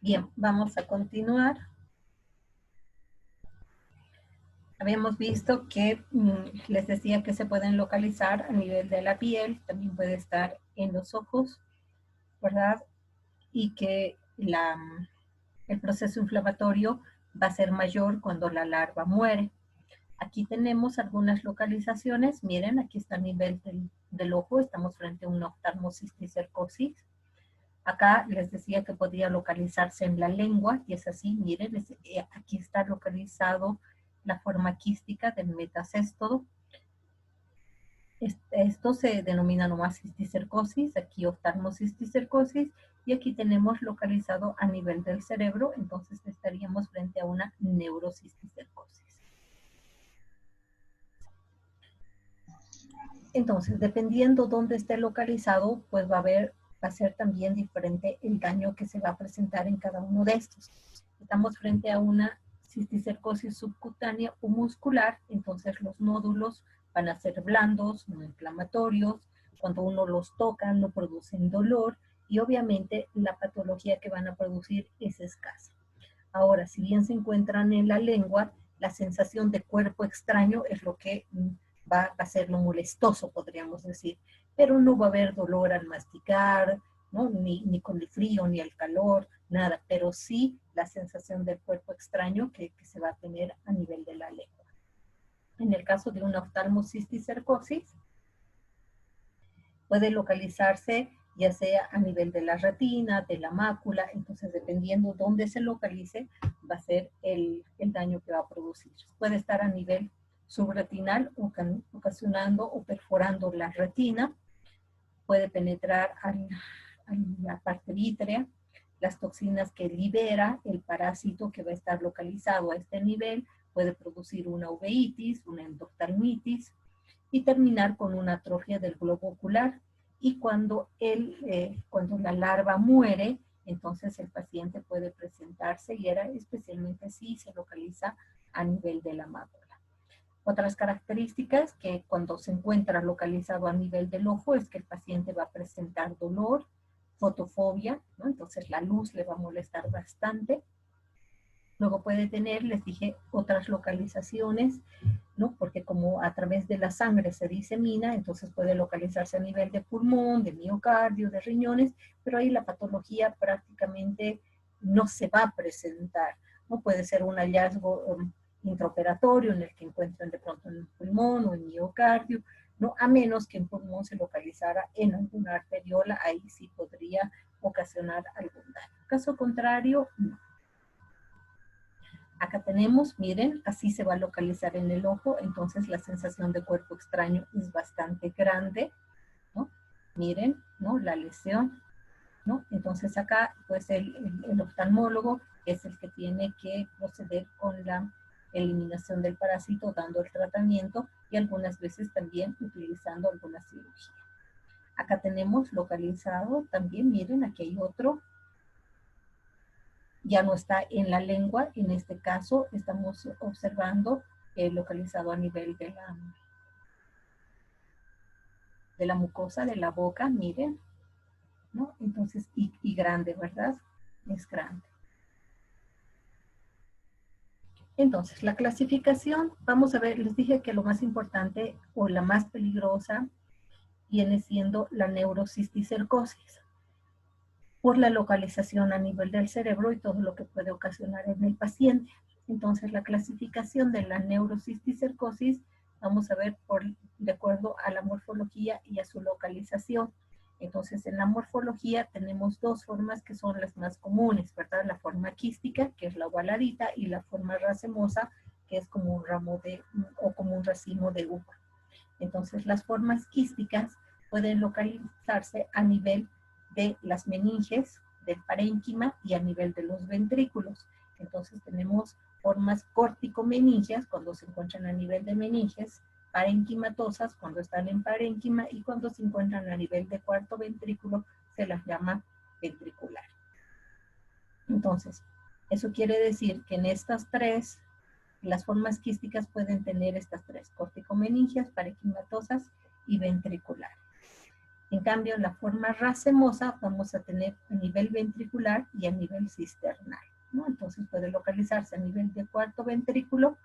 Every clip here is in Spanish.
Bien, vamos a continuar. Habíamos visto que les decía que se pueden localizar a nivel de la piel, también puede estar en los ojos, ¿verdad? Y que el proceso inflamatorio va a ser mayor cuando la larva muere. Aquí tenemos algunas localizaciones. Miren, aquí está a nivel del ojo. Estamos frente a una oftalmocisticercosis. Acá les decía que podía localizarse en la lengua, y es así. Miren, aquí está localizado la forma quística del metacéstodo. Esto se denomina nomás cisticercosis, aquí oftalmocisticercosis, y aquí tenemos localizado a nivel del cerebro, entonces estaríamos frente a una neurocisticercosis. Entonces, dependiendo dónde esté localizado, pues va a ser también diferente el daño que se va a presentar en cada uno de estos. Estamos frente a una cisticercosis subcutánea o muscular, entonces los nódulos van a ser blandos, no inflamatorios. Cuando uno los toca, no producen dolor, y obviamente la patología que van a producir es escasa. Ahora, si bien se encuentran en la lengua, la sensación de cuerpo extraño es lo que va a ser lo molestoso, podríamos decir, pero no va a haber dolor al masticar, ¿no? Ni con el frío, ni el calor, nada, pero sí la sensación del cuerpo extraño que se va a tener a nivel de la lengua. En el caso de una oftalmocisticercosis, puede localizarse ya sea a nivel de la retina, de la mácula, entonces dependiendo dónde se localice, va a ser el daño que va a producir. Puede estar a nivel subretinal, ocasionando o perforando la retina, puede penetrar a la parte vítrea, las toxinas que libera el parásito que va a estar localizado a este nivel, puede producir una uveitis, una endoftalmitis, y terminar con una atrofia del globo ocular. Y cuando la larva muere, entonces el paciente puede presentarse, y era especialmente si se localiza a nivel de la mácula. Otras características que cuando se encuentra localizado a nivel del ojo es que el paciente va a presentar dolor, fotofobia, ¿no? Entonces la luz le va a molestar bastante. Luego puede tener, les dije, otras localizaciones, ¿no? Porque como a través de la sangre se disemina, entonces puede localizarse a nivel de pulmón, de miocardio, de riñones, pero ahí la patología prácticamente no se va a presentar, ¿no? Puede ser un hallazgo intraoperatorio en el que encuentran de pronto en el pulmón o en miocardio, ¿no? A menos que en pulmón se localizara en alguna arteriola, ahí sí podría ocasionar algún daño. Caso contrario, no. Acá tenemos, miren, así se va a localizar en el ojo, entonces la sensación de cuerpo extraño es bastante grande, ¿no? Miren, ¿no? La lesión, ¿no? Entonces acá, pues el oftalmólogo que es el que tiene que proceder con la eliminación del parásito, dando el tratamiento y algunas veces también utilizando alguna cirugía. Acá tenemos localizado también, miren, aquí hay otro. Ya no está en la lengua, en este caso estamos observando localizado a nivel de la mucosa, de la boca, miren, ¿no? Entonces, y grande, ¿verdad? Es grande. Entonces, la clasificación, vamos a ver, les dije que lo más importante o la más peligrosa viene siendo la neurocisticercosis por la localización a nivel del cerebro y todo lo que puede ocasionar en el paciente. Entonces, la clasificación de la neurocisticercosis, vamos a ver de acuerdo a la morfología y a su localización. Entonces, en la morfología tenemos dos formas que son las más comunes, ¿verdad? La forma quística, que es la ovaladita, y la forma racemosa, que es como un ramo o como un racimo de uva. Entonces, las formas quísticas pueden localizarse a nivel de las meninges, del parénquima y a nivel de los ventrículos. Entonces, tenemos formas córtico-meningias cuando se encuentran a nivel de meninges, parenquimatosas cuando están en parénquima y cuando se encuentran a nivel de cuarto ventrículo se las llama ventricular. Entonces, eso quiere decir que en estas tres, las formas quísticas pueden tener estas tres, córtico-meningias, parenquimatosas y ventriculares. En cambio, en la forma racemosa vamos a tener a nivel ventricular y a nivel cisternal, ¿no? Entonces puede localizarse a nivel de cuarto ventrículo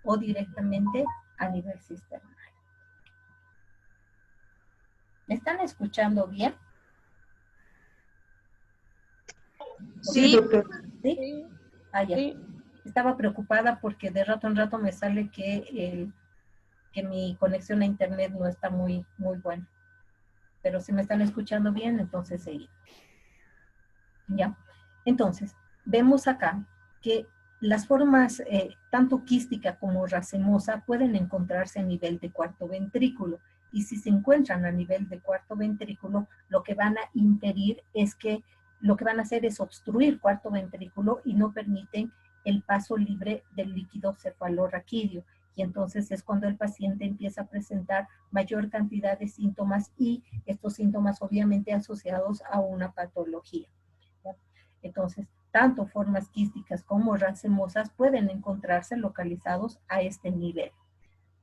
o directamente a nivel cisternal. ¿Me están escuchando bien? Sí, doctor. ¿Sí? Ah, ya. Sí. Estaba preocupada porque de rato en rato me sale que mi conexión a internet no está muy buena. Pero si me están escuchando bien, entonces seguimos. ¿Ya? Entonces, vemos acá que las formas tanto quística como racemosa pueden encontrarse a nivel de cuarto ventrículo. Y si se encuentran a nivel de cuarto ventrículo, lo que van a impedir es que, lo que van a hacer es obstruir cuarto ventrículo y no permiten el paso libre del líquido cefalorraquídeo. Y entonces es cuando el paciente empieza a presentar mayor cantidad de síntomas y estos síntomas obviamente asociados a una patología. Entonces, tanto formas quísticas como racemosas pueden encontrarse localizados a este nivel.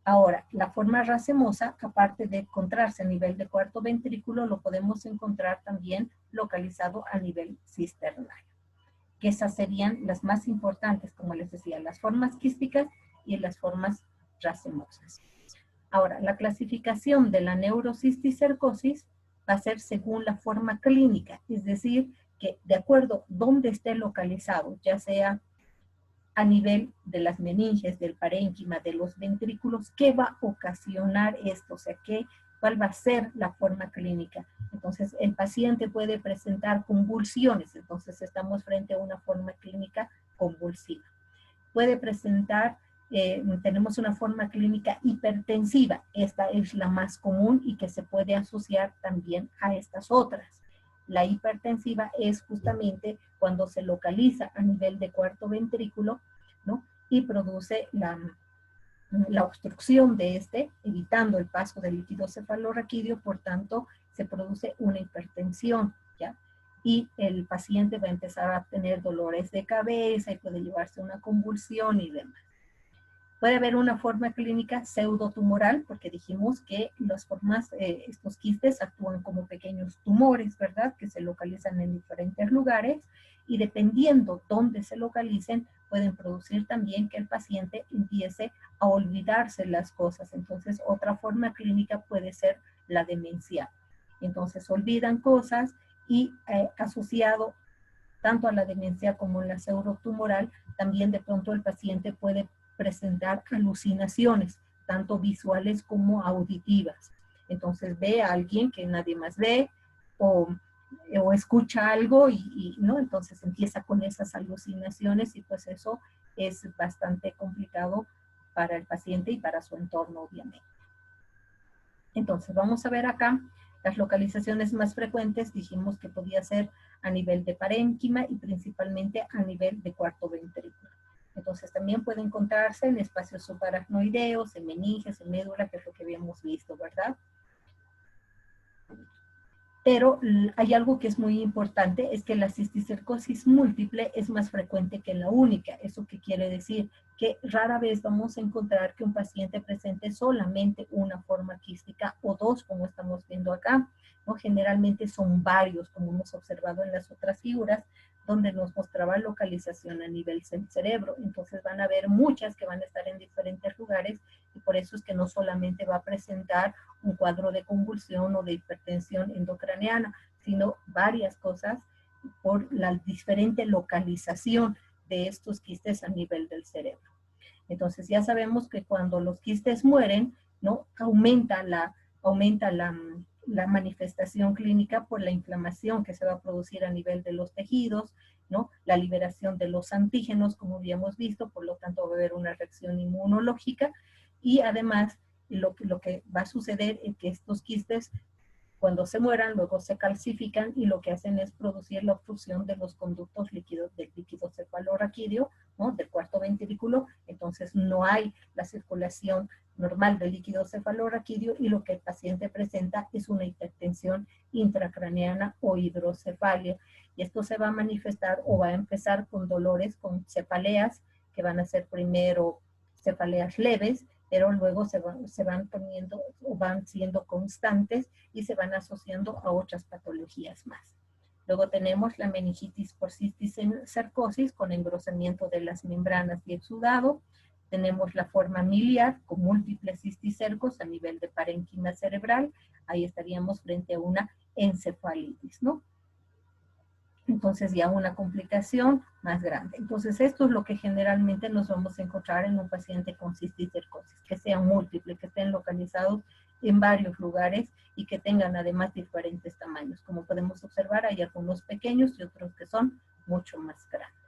Ahora, la forma racemosa, aparte de encontrarse a nivel de cuarto ventrículo, lo podemos encontrar también localizado a nivel cisternal. Que esas serían las más importantes, como les decía, las formas quísticas y las formas racemosas. Ahora, la clasificación de la neurocisticercosis va a ser según la forma clínica, es decir, que de acuerdo a dónde esté localizado, ya sea a nivel de las meninges, del parénquima, de los ventrículos, ¿qué va a ocasionar esto? O sea, ¿cuál va a ser la forma clínica? Entonces, el paciente puede presentar convulsiones, entonces estamos frente a una forma clínica convulsiva. Puede presentar, tenemos una forma clínica hipertensiva, esta es la más común y que se puede asociar también a estas otras. La hipertensiva es justamente cuando se localiza a nivel de cuarto ventrículo, ¿no? Y produce la obstrucción de este, evitando el paso del líquido cefalorraquídeo, por tanto, se produce una hipertensión, ¿ya? Y el paciente va a empezar a tener dolores de cabeza y puede llevarse una convulsión y demás. Puede haber una forma clínica pseudotumoral, porque dijimos que las formas, estos quistes actúan como pequeños tumores, ¿verdad? Que se localizan en diferentes lugares y dependiendo dónde se localicen, pueden producir también que el paciente empiece a olvidarse las cosas. Entonces, otra forma clínica puede ser la demencia. Entonces, olvidan cosas y asociado tanto a la demencia como a la pseudotumoral, también de pronto el paciente puede presentar alucinaciones, tanto visuales como auditivas. Entonces ve a alguien que nadie más ve o escucha algo y ¿no? Entonces empieza con esas alucinaciones y pues eso es bastante complicado para el paciente y para su entorno, obviamente. Entonces vamos a ver acá las localizaciones más frecuentes. Dijimos que podía ser a nivel de parénquima y principalmente a nivel de cuarto ventrículo. Entonces también puede encontrarse en espacios subaracnoideos, en meninges, en médula, que es lo que habíamos visto, ¿verdad? Pero hay algo que es muy importante, es que la cisticercosis múltiple es más frecuente que la única. ¿Eso qué quiere decir? Que rara vez vamos a encontrar que un paciente presente solamente una forma quística o dos, como estamos viendo acá, ¿no? Generalmente son varios, como hemos observado en las otras figuras, donde nos mostraba localización a nivel del cerebro. Entonces van a haber muchas que van a estar en diferentes lugares y por eso es que no solamente va a presentar un cuadro de convulsión o de hipertensión endocraneana, sino varias cosas por la diferente localización de estos quistes a nivel del cerebro. Entonces ya sabemos que cuando los quistes mueren, ¿no? aumenta la manifestación clínica por la inflamación que se va a producir a nivel de los tejidos, ¿no? La liberación de los antígenos, como habíamos visto, por lo tanto va a haber una reacción inmunológica y además lo que va a suceder es que estos quistes, cuando se mueran, luego se calcifican y lo que hacen es producir la obstrucción de los conductos líquidos del líquido cefalorraquídeo, ¿no? Del cuarto ventrículo. Entonces no hay la circulación normal del líquido cefalorraquídeo y lo que el paciente presenta es una hipertensión intracraneana o hidrocefalia. Y esto se va a manifestar o va a empezar con dolores, con cefaleas, que van a ser primero cefaleas leves, pero luego se van poniendo o van siendo constantes y se van asociando a otras patologías más. Luego tenemos la meningitis por cisticercosis con engrosamiento de las membranas y exudado. Tenemos la forma miliar con múltiples cisticercos a nivel de parénquima cerebral. Ahí estaríamos frente a una encefalitis, ¿no? Entonces ya una complicación más grande. Entonces esto es lo que generalmente nos vamos a encontrar en un paciente con cisticercosis, que sean múltiples, que estén localizados en varios lugares y que tengan además diferentes tamaños. Como podemos observar, hay algunos pequeños y otros que son mucho más grandes.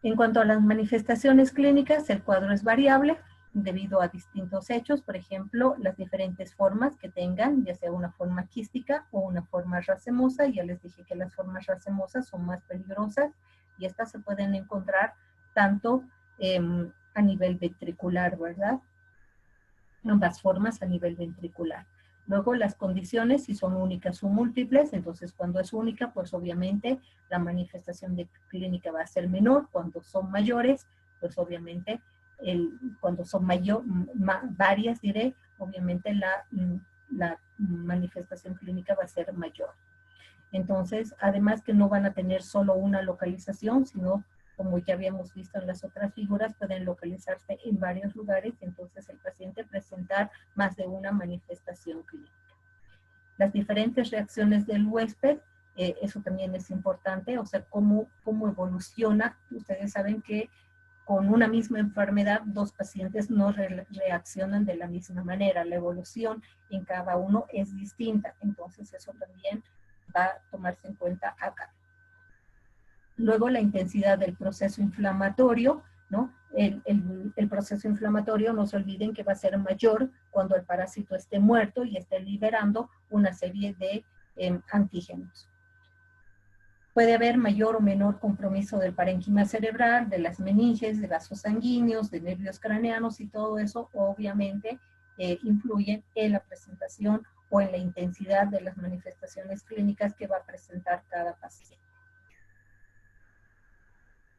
En cuanto a las manifestaciones clínicas, el cuadro es variable debido a distintos hechos, por ejemplo, las diferentes formas que tengan, ya sea una forma quística o una forma racemosa. Ya les dije que las formas racemosas son más peligrosas y estas se pueden encontrar tanto a nivel ventricular, ¿verdad? Ambas formas a nivel ventricular. Luego las condiciones, si son únicas o múltiples, entonces cuando es única, pues obviamente la manifestación clínica va a ser menor. Cuando son mayores, pues obviamente cuando son varias, diré, obviamente la manifestación clínica va a ser mayor. Entonces, además que no van a tener solo una localización, sino, como ya habíamos visto en las otras figuras, pueden localizarse en varios lugares, entonces el paciente presentar más de una manifestación clínica. Las diferentes reacciones del huésped, eso también es importante, o sea, cómo evoluciona. Ustedes saben que con una misma enfermedad, dos pacientes no reaccionan de la misma manera. La evolución en cada uno es distinta, entonces eso también va a tomarse en cuenta acá. Luego la intensidad del proceso inflamatorio, ¿no? El proceso inflamatorio, no se olviden que va a ser mayor cuando el parásito esté muerto y esté liberando una serie de antígenos. Puede haber mayor o menor compromiso del parénquima cerebral, de las meninges, de vasos sanguíneos, de nervios craneanos, y todo eso obviamente influye en la presentación o en la intensidad de las manifestaciones clínicas que va a presentar cada paciente.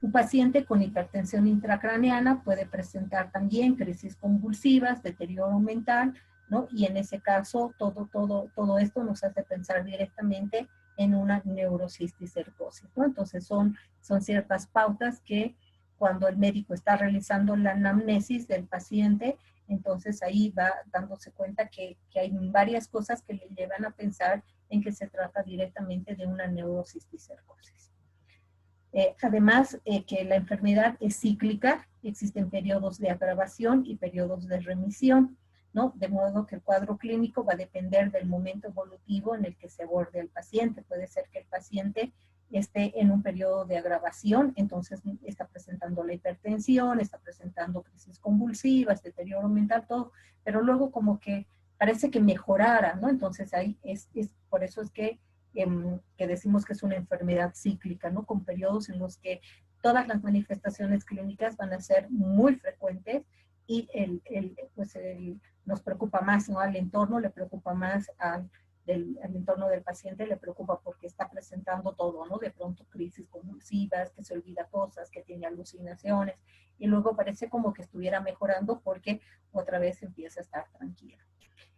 Un paciente con hipertensión intracraneana puede presentar también crisis convulsivas, deterioro mental, ¿no? Y en ese caso todo esto nos hace pensar directamente en una neurocisticercosis, ¿no? Entonces son ciertas pautas que cuando el médico está realizando la anamnesis del paciente, entonces ahí va dándose cuenta que hay varias cosas que le llevan a pensar en que se trata directamente de una neurocisticercosis. Además, que la enfermedad es cíclica, existen periodos de agravación y periodos de remisión, ¿no? De modo que el cuadro clínico va a depender del momento evolutivo en el que se aborde el paciente. Puede ser que el paciente esté en un periodo de agravación, entonces está presentando la hipertensión, está presentando crisis convulsivas, deterioro mental, todo, pero luego como que parece que mejorara, ¿no? Entonces ahí por eso es que que decimos que es una enfermedad cíclica, ¿no? Con periodos en los que todas las manifestaciones clínicas van a ser muy frecuentes y nos preocupa más, ¿no? Al entorno le preocupa más al entorno del paciente, le preocupa porque está presentando todo, ¿no? De pronto crisis convulsivas, que se olvida cosas, que tiene alucinaciones, y luego parece como que estuviera mejorando porque otra vez empieza a estar tranquila.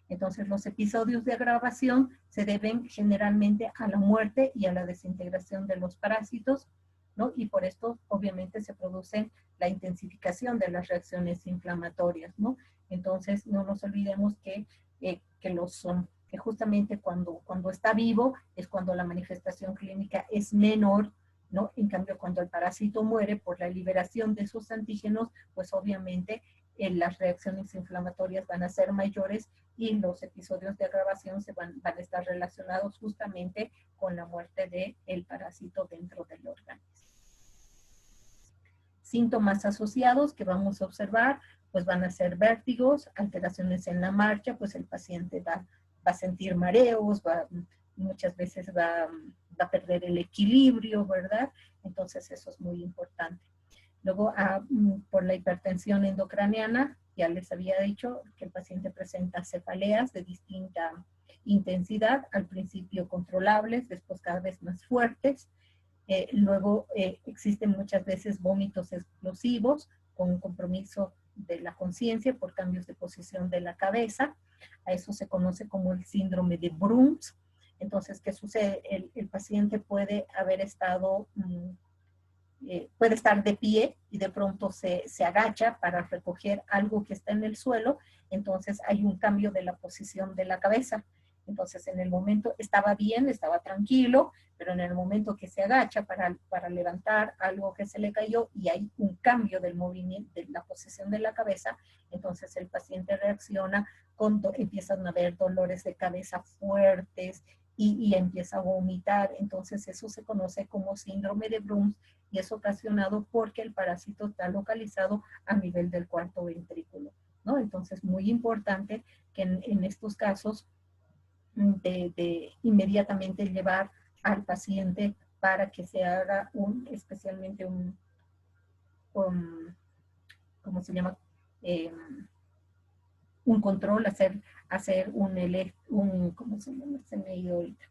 Entonces, los episodios de agravación se deben generalmente a la muerte y a la desintegración de los parásitos, ¿no? Y por esto, obviamente, se produce la intensificación de las reacciones inflamatorias, ¿no? Entonces, no nos olvidemos que justamente cuando está vivo es cuando la manifestación clínica es menor, ¿no? En cambio, cuando el parásito muere por la liberación de esos antígenos, pues obviamente las reacciones inflamatorias van a ser mayores y los episodios de agravación van a estar relacionados justamente con la muerte del parásito dentro del organismo. Síntomas asociados que vamos a observar, pues van a ser vértigos, alteraciones en la marcha, pues el paciente va a sentir mareos, muchas veces va a perder el equilibrio, ¿verdad? Entonces eso es muy importante. Luego, por la hipertensión endocraniana, ya les había dicho que el paciente presenta cefaleas de distinta intensidad, al principio controlables, después cada vez más fuertes. Luego existen muchas veces vómitos explosivos con compromiso de la conciencia por cambios de posición de la cabeza. A eso se conoce como el síndrome de Bruns. Entonces, ¿qué sucede? El paciente puede haber estado... puede estar de pie y de pronto se agacha para recoger algo que está en el suelo, entonces hay un cambio de la posición de la cabeza. Entonces en el momento estaba bien, estaba tranquilo, pero en el momento que se agacha para levantar algo que se le cayó y hay un cambio del movimiento, de la posición de la cabeza, entonces el paciente reacciona, empiezan a haber dolores de cabeza fuertes y empieza a vomitar. Entonces eso se conoce como síndrome de Bruns, y es ocasionado porque el parásito está localizado a nivel del cuarto ventrículo, ¿no? Entonces, muy importante que en estos casos de inmediatamente llevar al paciente para que se haga especialmente ¿cómo se llama? Un control, hacer ¿cómo se llama? Se me ha ido ahorita.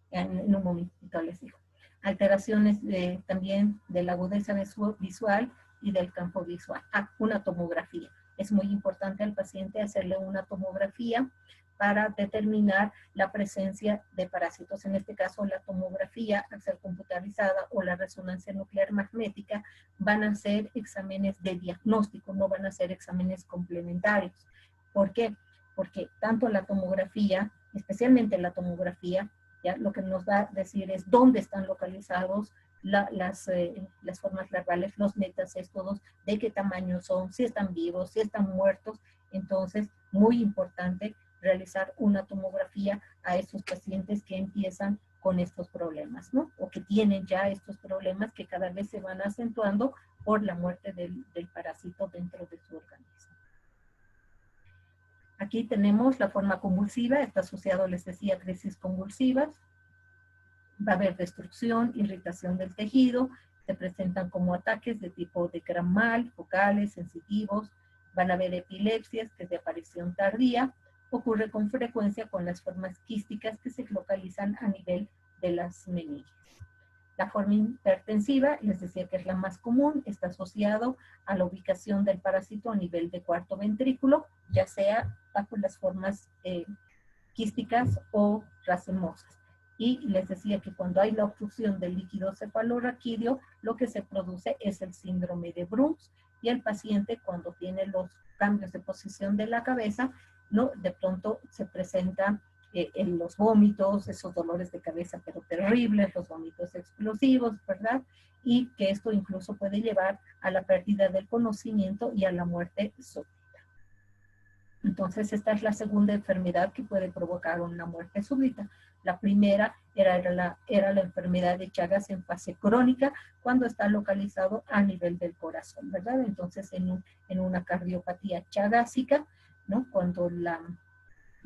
En un momentito les digo. Alteraciones también de la agudeza visual y del campo visual. Una tomografía. Es muy importante al paciente hacerle una tomografía para determinar la presencia de parásitos. En este caso, la tomografía, al ser computarizada, o la resonancia nuclear magnética, van a ser exámenes de diagnóstico, no van a ser exámenes complementarios. ¿Por qué? Porque tanto la tomografía, especialmente la tomografía, ¿ya? Lo que nos va a decir es dónde están localizados las formas larvales, los metastétodos, de qué tamaño son, si están vivos, si están muertos. Entonces, muy importante realizar una tomografía a estos pacientes que empiezan con estos problemas, ¿no? O que tienen ya estos problemas que cada vez se van acentuando por la muerte del parásito dentro de su organismo. Aquí tenemos la forma convulsiva, está asociado, les decía, a crisis convulsivas. Va a haber destrucción, irritación del tejido, se presentan como ataques de tipo de gran mal, focales, sensitivos, van a haber epilepsias, que es de aparición tardía, ocurre con frecuencia con las formas quísticas que se localizan a nivel de las meninges. La forma hipertensiva, les decía que es la más común, está asociado a la ubicación del parásito a nivel de cuarto ventrículo, ya sea bajo las formas quísticas o racemosas. Y les decía que cuando hay la obstrucción del líquido cefalorraquídeo, lo que se produce es el síndrome de Bruns, y el paciente, cuando tiene los cambios de posición de la cabeza, ¿no? De pronto se presenta en los vómitos, esos dolores de cabeza pero terribles, los vómitos explosivos, ¿verdad? Y que esto incluso puede llevar a la pérdida del conocimiento y a la muerte súbita. Entonces, esta es la segunda enfermedad que puede provocar una muerte súbita. La primera era la enfermedad de Chagas en fase crónica, cuando está localizado a nivel del corazón, ¿verdad? Entonces, en una cardiopatía chagásica, ¿no? Cuando la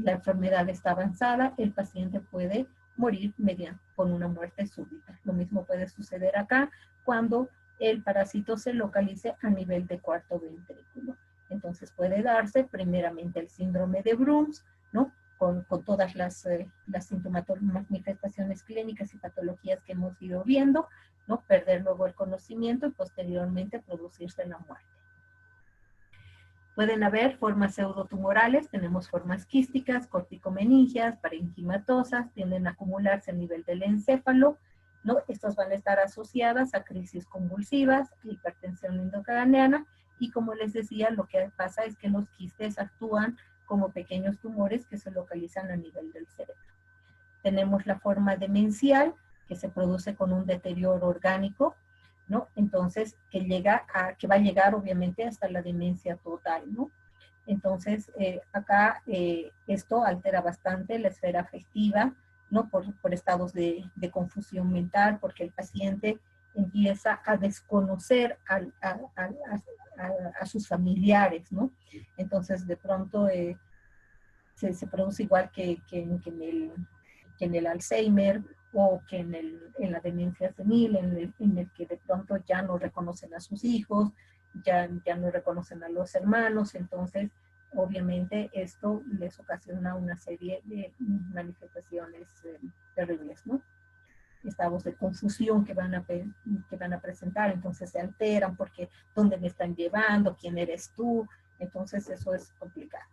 enfermedad está avanzada, el paciente puede morir con una muerte súbita. Lo mismo puede suceder acá cuando el parásito se localice a nivel de cuarto ventrículo. Entonces puede darse primeramente el síndrome de Bruns, ¿no? Con todas las manifestaciones clínicas y patologías que hemos ido viendo, ¿no? Perder luego el conocimiento y posteriormente producirse la muerte. Pueden haber formas pseudotumorales, tenemos formas quísticas, corticomeningias, parenquimatosas, tienden a acumularse a nivel del encéfalo, ¿no? Estas van a estar asociadas a crisis convulsivas, hipertensión endocraniana, y como les decía, lo que pasa es que los quistes actúan como pequeños tumores que se localizan a nivel del cerebro. Tenemos la forma demencial, que se produce con un deterioro orgánico, ¿no? Entonces, que va a llegar obviamente hasta la demencia total, ¿no? Entonces, acá esto altera bastante la esfera afectiva, ¿no? Por estados de confusión mental, porque el paciente empieza a desconocer a sus familiares, ¿no? Entonces, de pronto se produce igual que en el Alzheimer o que en la demencia senil, en el que de pronto ya no reconocen a sus hijos, ya no reconocen a los hermanos, entonces obviamente esto les ocasiona una serie de manifestaciones terribles, ¿no? Estados de confusión que van a presentar, entonces se alteran porque ¿dónde me están llevando? ¿Quién eres tú? Entonces eso es complicado.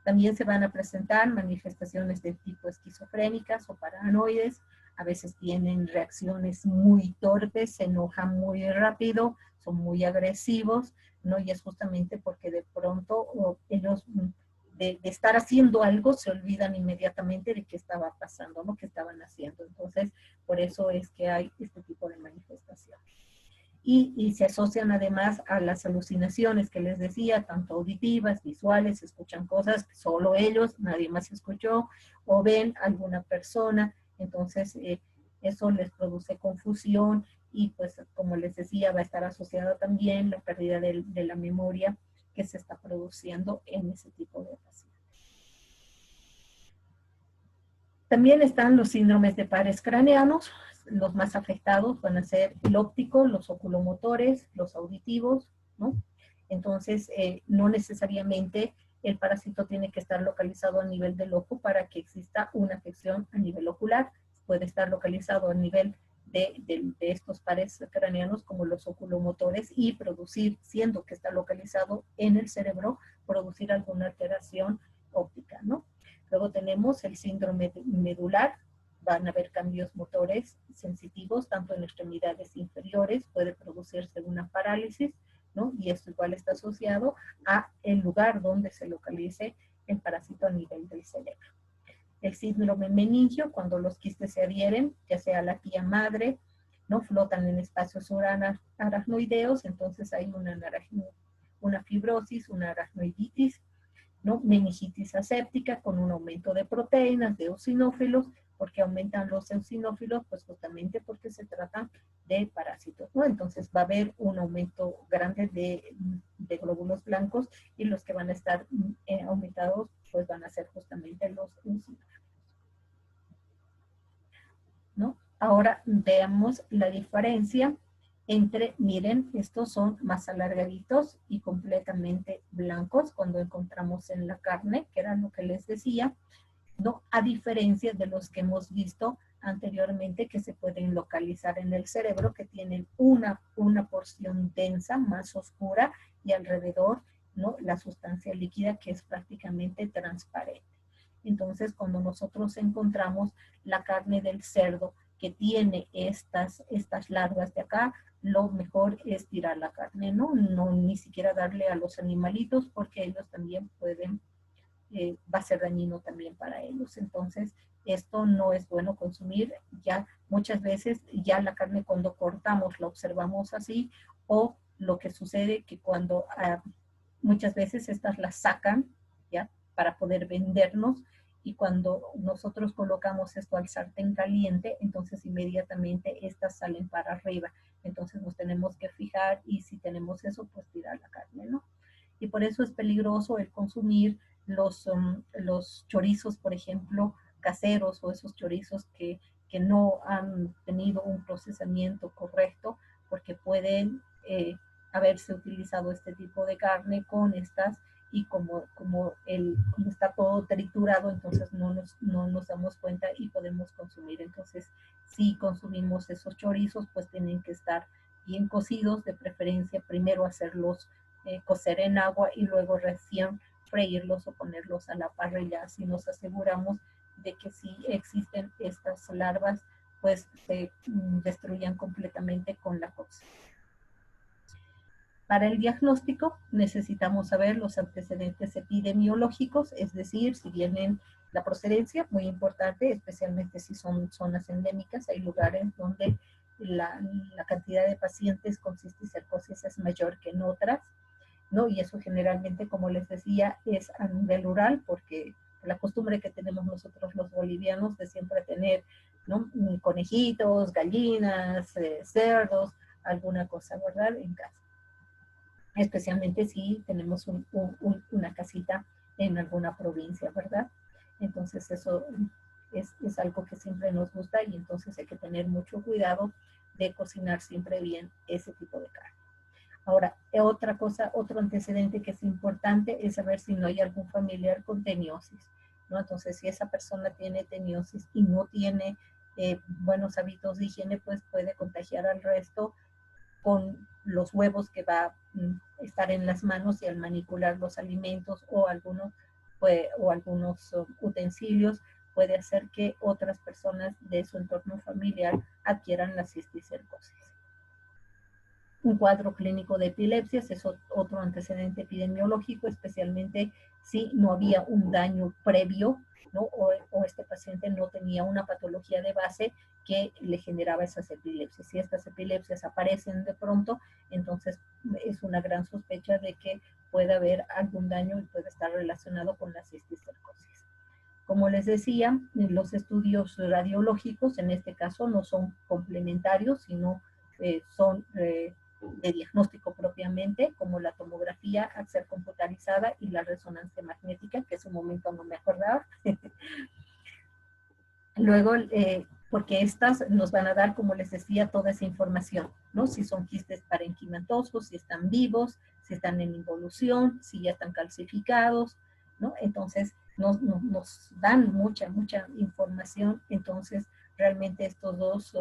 También se van a presentar manifestaciones de tipo esquizofrénicas o paranoides. A veces tienen reacciones muy torpes, se enojan muy rápido, son muy agresivos, ¿no? Y es justamente porque de pronto ellos de estar haciendo algo se olvidan inmediatamente de qué estaba pasando, ¿no? ¿Qué estaban haciendo? Entonces, por eso es que hay este tipo de manifestaciones. Y se asocian además a las alucinaciones que les decía, tanto auditivas, visuales, escuchan cosas que solo ellos, nadie más escuchó, o ven a alguna persona, entonces eso les produce confusión y pues como les decía va a estar asociada también la pérdida de la memoria que se está produciendo en ese tipo de pacientes. También están los síndromes de pares craneanos. Los más afectados van a ser el óptico, los oculomotores, los auditivos, ¿no? Entonces, no necesariamente el parásito tiene que estar localizado a nivel del ojo para que exista una afección a nivel ocular. Puede estar localizado a nivel de estos pares craneanos como los oculomotores y producir, siendo que está localizado en el cerebro, producir alguna alteración óptica, ¿no? Luego tenemos el síndrome medular, van a haber cambios motores sensitivos, tanto en extremidades inferiores, puede producirse una parálisis, ¿no? Y esto igual está asociado a el lugar donde se localice el parásito a nivel del cerebro. El síndrome meningio, cuando los quistes se adhieren, ya sea a la tía madre, ¿no? Flotan en espacios aracnoideos, entonces hay una fibrosis, una aracnoiditis, ¿no? Meningitis aséptica con un aumento de proteínas, de eosinófilos, porque aumentan los eosinófilos, pues justamente porque se trata de parásitos, ¿no? Entonces va a haber un aumento grande de glóbulos blancos y los que van a estar aumentados, pues van a ser justamente los eosinófilos, ¿no? Ahora veamos la diferencia entre, miren, estos son más alargaditos y completamente blancos cuando encontramos en la carne, que era lo que les decía, ¿no? A diferencia de los que hemos visto anteriormente que se pueden localizar en el cerebro, que tienen una porción densa, más oscura, y alrededor, ¿no? La sustancia líquida que es prácticamente transparente. Entonces, cuando nosotros encontramos la carne del cerdo que tiene estas larvas de acá, lo mejor es tirar la carne, ¿no? No ni siquiera darle a los animalitos porque ellos también pueden, va a ser dañino también para ellos. Entonces, esto no es bueno consumir. Ya muchas veces, ya la carne cuando cortamos la observamos así, o lo que sucede que cuando muchas veces estas las sacan, ¿ya? Para poder vendernos, y cuando nosotros colocamos esto al sartén caliente, entonces inmediatamente estas salen para arriba. Entonces nos tenemos que fijar y si tenemos eso, pues tirar la carne, ¿no? Y por eso es peligroso el consumir los chorizos, por ejemplo, caseros o esos chorizos que no han tenido un procesamiento correcto, porque pueden haberse utilizado este tipo de carne con estas, y como está todo triturado, entonces no nos damos cuenta y podemos consumir. Entonces, si consumimos esos chorizos, pues tienen que estar bien cocidos, de preferencia primero hacerlos cocer en agua y luego recién freírlos o ponerlos a la parrilla. Así nos aseguramos de que si existen estas larvas, pues se destruyan completamente con la cocción. Para el diagnóstico necesitamos saber los antecedentes epidemiológicos, es decir, si vienen la procedencia, muy importante, especialmente si son zonas endémicas. Hay lugares donde la cantidad de pacientes con cisticercosis es mayor que en otras, ¿no? Y eso generalmente, como les decía, es a nivel rural, porque la costumbre que tenemos nosotros los bolivianos de siempre tener, ¿no?, conejitos, gallinas, cerdos, alguna cosa, ¿verdad?, en casa. Especialmente si tenemos una casita en alguna provincia, ¿verdad? Entonces eso es algo que siempre nos gusta, y entonces hay que tener mucho cuidado de cocinar siempre bien ese tipo de carne. Ahora, otra cosa, otro antecedente que es importante es saber si no hay algún familiar con teniosis, ¿no? Entonces, si esa persona tiene teniosis y no tiene buenos hábitos de higiene, pues puede contagiar al resto con los huevos que va a estar en las manos, y al manipular los alimentos o algunos utensilios puede hacer que otras personas de su entorno familiar adquieran la cisticercosis. Un cuadro clínico de epilepsias es otro antecedente epidemiológico, especialmente si no había un daño previo, ¿no? o este paciente no tenía una patología de base que le generaba esas epilepsias. Si estas epilepsias aparecen de pronto, entonces es una gran sospecha de que puede haber algún daño y puede estar relacionado con la cisticercosis. Como les decía, los estudios radiológicos en este caso no son complementarios, sino son de diagnóstico propiamente, como la tomografía axial computarizada y la resonancia magnética, que en su momento no me acordaba. Luego, porque estas nos van a dar, como les decía, toda esa información, ¿no? Si son quistes parenquimatosos, si están vivos, si están en involución, si ya están calcificados, ¿no? Entonces, nos dan mucha información. Entonces, realmente estos dos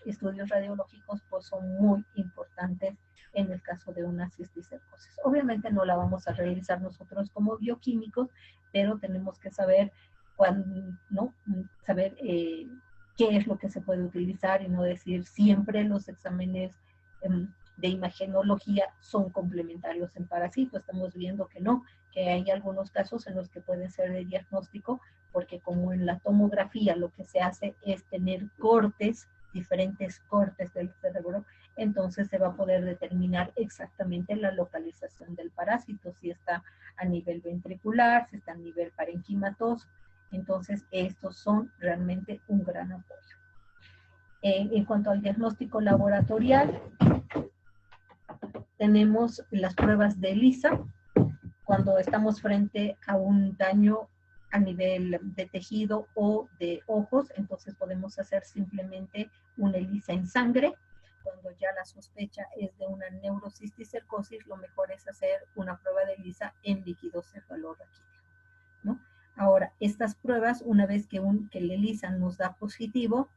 estudios radiológicos pues son muy importantes en el caso de una cisticercosis. Obviamente no la vamos a realizar nosotros como bioquímicos, pero tenemos que saber ¿no? Saber qué es lo que se puede utilizar, y no decir siempre los exámenes de imagenología son complementarios en parásito. Estamos viendo que no, que hay algunos casos en los que pueden ser de diagnóstico, porque como en la tomografía lo que se hace es tener cortes, diferentes cortes del cerebro, entonces se va a poder determinar exactamente la localización del parásito, si está a nivel ventricular, si está a nivel parenquimatoso. Entonces estos son realmente un gran apoyo. En cuanto al diagnóstico laboratorial, tenemos las pruebas de ELISA. Cuando estamos frente a un daño a nivel de tejido o de ojos, entonces podemos hacer simplemente una ELISA en sangre. Cuando ya la sospecha es de una neurocisticercosis, lo mejor es hacer una prueba de ELISA en líquido cefalorraquídeo, ¿no? Ahora, estas pruebas, una vez que el ELISA nos da positivo,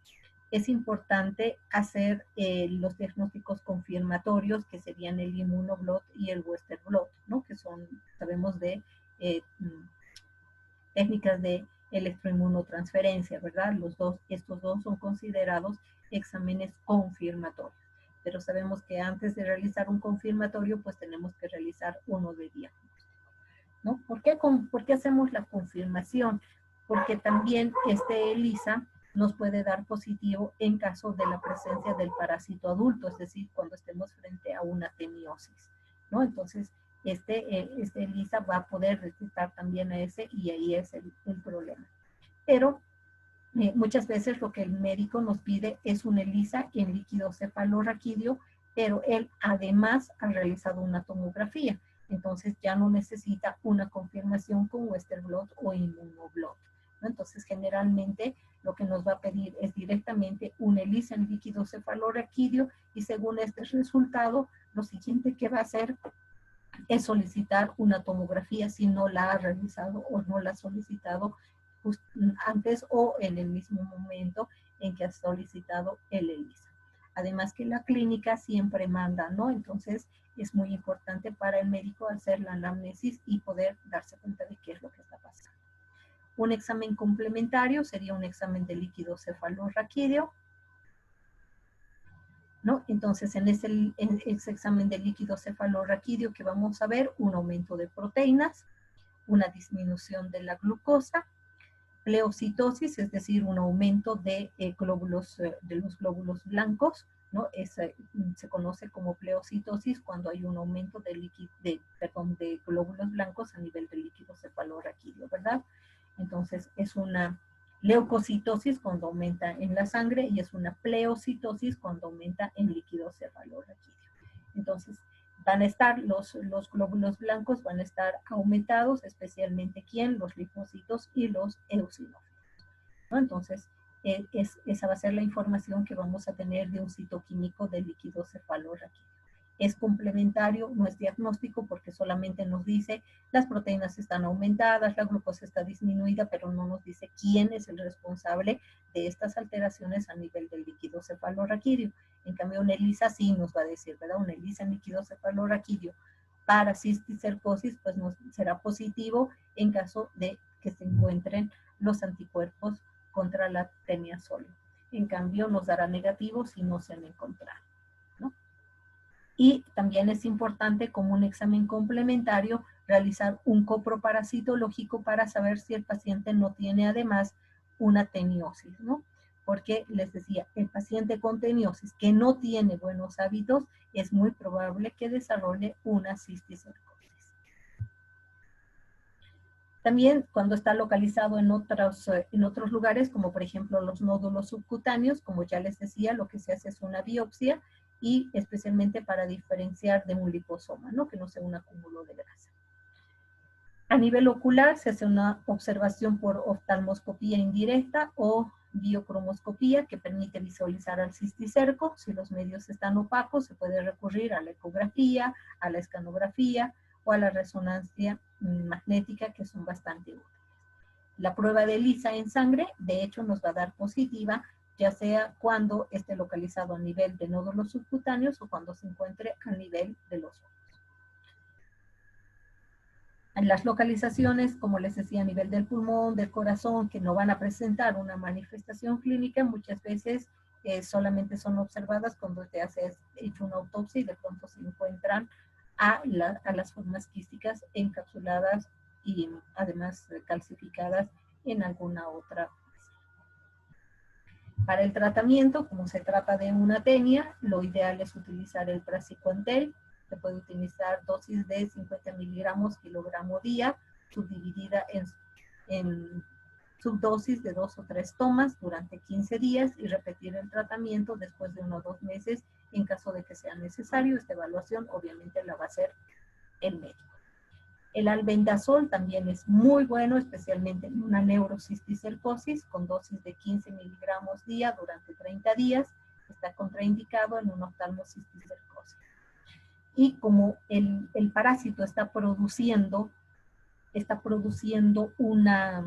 es importante hacer los diagnósticos confirmatorios, que serían el Immunoblot y el Western Blot, ¿no? Que son, sabemos, de técnicas de electroinmunotransferencia, ¿verdad? Estos dos son considerados exámenes confirmatorios. Pero sabemos que antes de realizar un confirmatorio, pues tenemos que realizar uno de diagnóstico, ¿no? ¿Por qué hacemos la confirmación? Porque también este ELISA nos puede dar positivo en caso de la presencia del parásito adulto, es decir, cuando estemos frente a una teniosis, ¿no? Entonces, este ELISA va a poder detectar también a ese, y ahí es el problema. Pero muchas veces lo que el médico nos pide es un ELISA en líquido cefalorraquídeo, pero él además ha realizado una tomografía. Entonces ya no necesita una confirmación con Western blot o inmunoblot, ¿no? Entonces generalmente lo que nos va a pedir es directamente un ELISA en líquido cefalorraquídeo y según este resultado, lo siguiente que va a hacer es solicitar una tomografía si no la ha realizado o no la ha solicitado antes o en el mismo momento en que ha solicitado el ELISA. Además que la clínica siempre manda, ¿no? Entonces es muy importante para el médico hacer la anamnesis y poder darse cuenta de qué es lo que está pasando. Un examen complementario sería un examen de líquido cefalorraquídeo, ¿no? Entonces, en ese examen de líquido cefalorraquídeo que vamos a ver un aumento de proteínas, una disminución de la glucosa, pleocitosis, es decir, un aumento de los glóbulos blancos, ¿no? Se conoce como pleocitosis cuando hay un aumento de glóbulos blancos a nivel del líquido cefalorraquídeo, ¿verdad? Entonces, es una leucocitosis cuando aumenta en la sangre y es una pleocitosis cuando aumenta en líquido cefalorraquídeo. Entonces, van a estar los glóbulos blancos, van a estar aumentados, especialmente ¿quién? Los linfocitos y los eosinófilos, ¿no? Entonces, esa va a ser la información que vamos a tener de un citoquímico del líquido cefalorraquídeo. Es complementario, no es diagnóstico porque solamente nos dice las proteínas están aumentadas, la glucosa está disminuida, pero no nos dice quién es el responsable de estas alteraciones a nivel del líquido cefalorraquídeo. En cambio, un ELISA sí nos va a decir, ¿verdad? Un ELISA en líquido cefalorraquídeo para cisticercosis, pues nos será positivo en caso de que se encuentren los anticuerpos contra la teniasol. En cambio, nos dará negativo si no se han encontrado, ¿no? Y también es importante como un examen complementario realizar un coproparasitológico para saber si el paciente no tiene además una teniosis, ¿no? Porque les decía, el paciente con teniosis que no tiene buenos hábitos es muy probable que desarrolle una cisticercosis. También cuando está localizado en otros lugares, como por ejemplo los nódulos subcutáneos, como ya les decía, lo que se hace es una biopsia y especialmente para diferenciar de un liposoma, ¿no? Que no sea un acúmulo de grasa. A nivel ocular se hace una observación por oftalmoscopía indirecta o biocromoscopía que permite visualizar al cisticerco. Si los medios están opacos, se puede recurrir a la ecografía, a la escanografía o a la resonancia magnética, que son bastante útiles. La prueba de ELISA en sangre, de hecho, nos va a dar positiva, ya sea cuando esté localizado a nivel de nódulos subcutáneos o cuando se encuentre a nivel de los ojos. En las localizaciones, como les decía, a nivel del pulmón, del corazón, que no van a presentar una manifestación clínica, muchas veces solamente son observadas cuando te haces hecho una autopsia y de pronto se encuentran a las formas quísticas encapsuladas y además calcificadas en alguna otra. Para el tratamiento, como se trata de una tenia, lo ideal es utilizar el praziquantel. Se puede utilizar dosis de 50 miligramos kilogramo día, subdividida en subdosis de 2 o 3 tomas durante 15 días y repetir el tratamiento después de 1 o 2 meses en caso de que sea necesario. Esta evaluación obviamente la va a hacer el médico. El albendazol también es muy bueno, especialmente en una neurocisticercosis con dosis de 15 miligramos día durante 30 días. Está contraindicado en un oftalmocisticercosis. Y como el parásito está produciendo una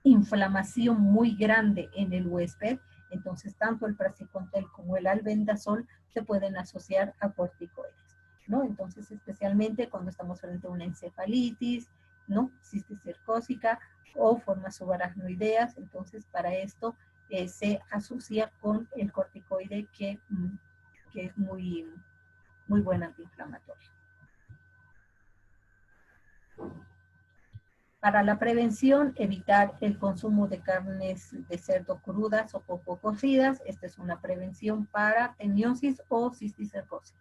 inflamación muy grande en el huésped, entonces tanto el praziquantel como el albendazol se pueden asociar a corticoides, ¿no? Entonces, especialmente cuando estamos frente a una encefalitis, ¿no? Cisticercósica o formas subaracnoideas, entonces para esto se asocia con el corticoide que es muy buen antiinflamatorio. Para la prevención, evitar el consumo de carnes de cerdo crudas o poco cocidas. Esta es una prevención para teniosis o cisticercosis.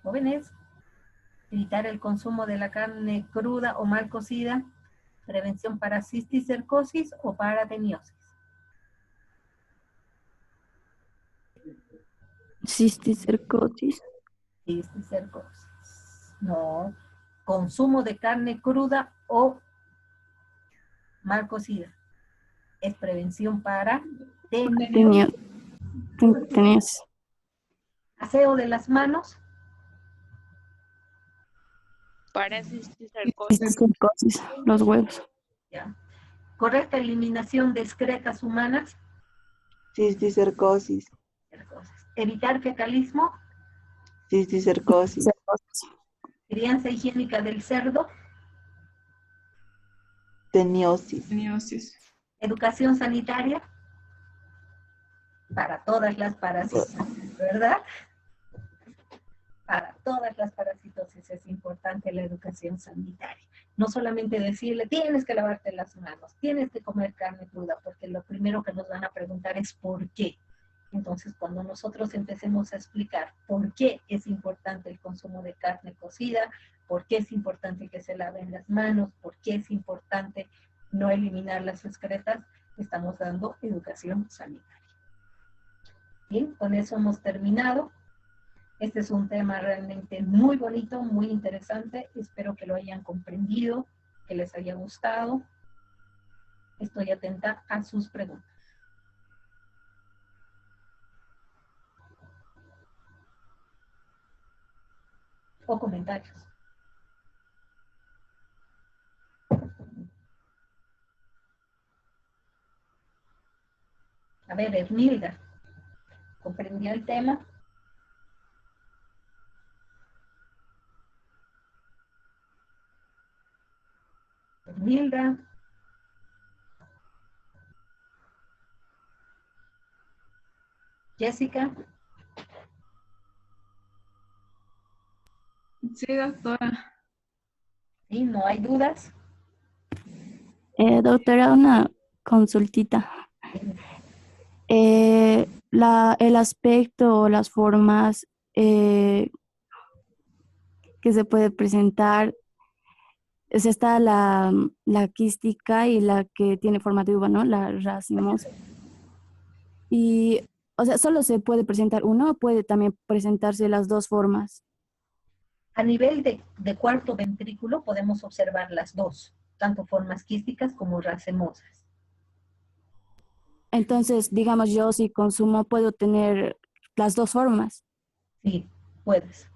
Jóvenes, evitar el consumo de la carne cruda o mal cocida. Prevención para cisticercosis o para teniosis. Cisticercosis. Cisticercosis. No. Consumo de carne cruda o mal cocida. Es prevención para Teniosis. aseo de las manos. Para cisticercosis. Cisticercosis, los huevos. Ya. Correcta eliminación de excretas humanas. Cisticercosis. Evitar fecalismo. Cisticercosis. Crianza higiénica del cerdo. Teniosis. Educación sanitaria. Para todas las parásitos, ¿verdad? Para todas las parasitosis es importante la educación sanitaria. No solamente decirle, tienes que lavarte las manos, tienes que comer carne cruda, porque lo primero que nos van a preguntar es ¿por qué? Entonces, cuando nosotros empecemos a explicar por qué es importante el consumo de carne cocida, por qué es importante que se laven las manos, por qué es importante no eliminar las excretas, estamos dando educación sanitaria. Bien, con eso hemos terminado. Este es un tema realmente muy bonito, muy interesante. Espero que lo hayan comprendido, que les haya gustado. Estoy atenta a sus preguntas. O comentarios. A ver, Ermilda, ¿comprendió el tema? Ermilda. Jessica. Sí, doctora. ¿Sí? ¿No hay dudas? Doctora, una consultita. El aspecto o las formas que se puede presentar, está la quística y la que tiene forma de uva, ¿no? La racimosa. Y, o sea, ¿solo se puede presentar uno o puede también presentarse las dos formas? A nivel de cuarto ventrículo podemos observar las dos, tanto formas quísticas como racemosas. Entonces, digamos, yo si consumo puedo tener las dos formas. Sí, puedes.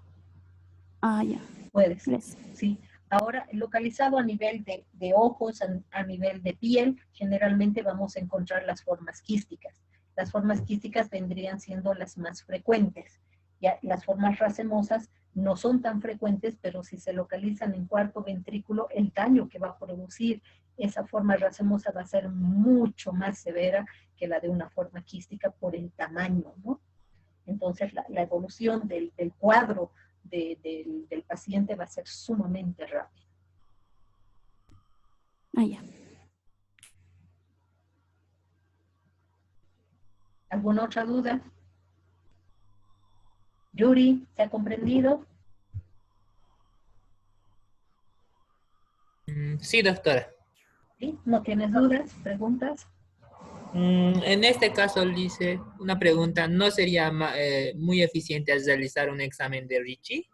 Ah, ya. Puedes, Gracias. sí. Ahora, localizado a nivel de ojos, a nivel de piel, generalmente vamos a encontrar las formas quísticas. Las formas quísticas vendrían siendo las más frecuentes. Ya, las formas racemosas no son tan frecuentes, pero si se localizan en cuarto ventrículo, el daño que va a producir esa forma racemosa va a ser mucho más severa que la de una forma quística por el tamaño, ¿no? Entonces, la evolución del cuadro del paciente va a ser sumamente rápido. Ah, ya. ¿Alguna otra duda? Yuri, ¿se ha comprendido? Sí, doctora. ¿Sí? ¿No tienes dudas, preguntas? En este caso, dice una pregunta, ¿no sería muy eficiente realizar un examen de Ricci?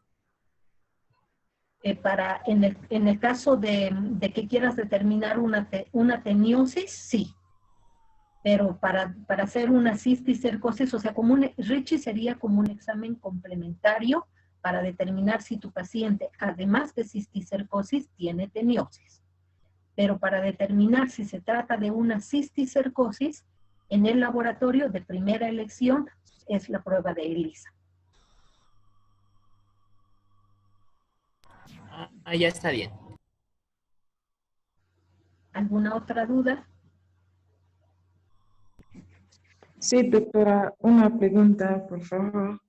En el caso de que quieras determinar una teniosis, sí. Pero para hacer una cisticercosis, o sea, Ricci sería como un examen complementario para determinar si tu paciente, además de cisticercosis, tiene teniosis. Pero para determinar si se trata de una cisticercosis, en el laboratorio de primera elección es la prueba de ELISA. Ya está bien. ¿Alguna otra duda? Sí, doctora, una pregunta, por favor.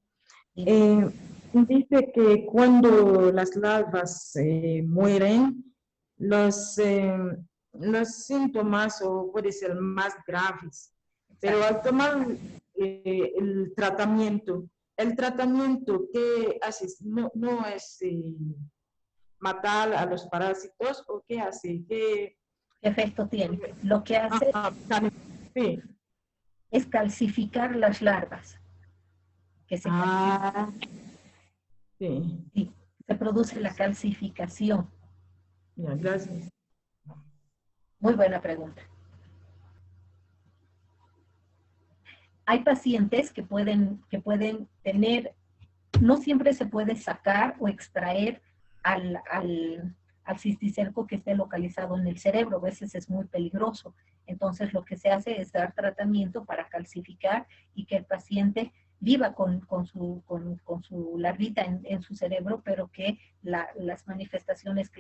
Dice que cuando las larvas mueren, los síntomas o puede ser más graves, pero al tomar el tratamiento, ¿qué haces? No es matar a los parásitos o qué hace? ¿Qué efecto tiene? Lo que hace sí. es calcificar las larvas. que se Ah, sí, sí, se produce la calcificación. ya, gracias. Muy buena pregunta. Hay pacientes que pueden tener, no siempre se puede sacar o extraer al cisticerco que esté localizado en el cerebro, a veces es muy peligroso. Entonces lo que se hace es dar tratamiento para calcificar y que el paciente viva con su larvita en su cerebro, pero que las manifestaciones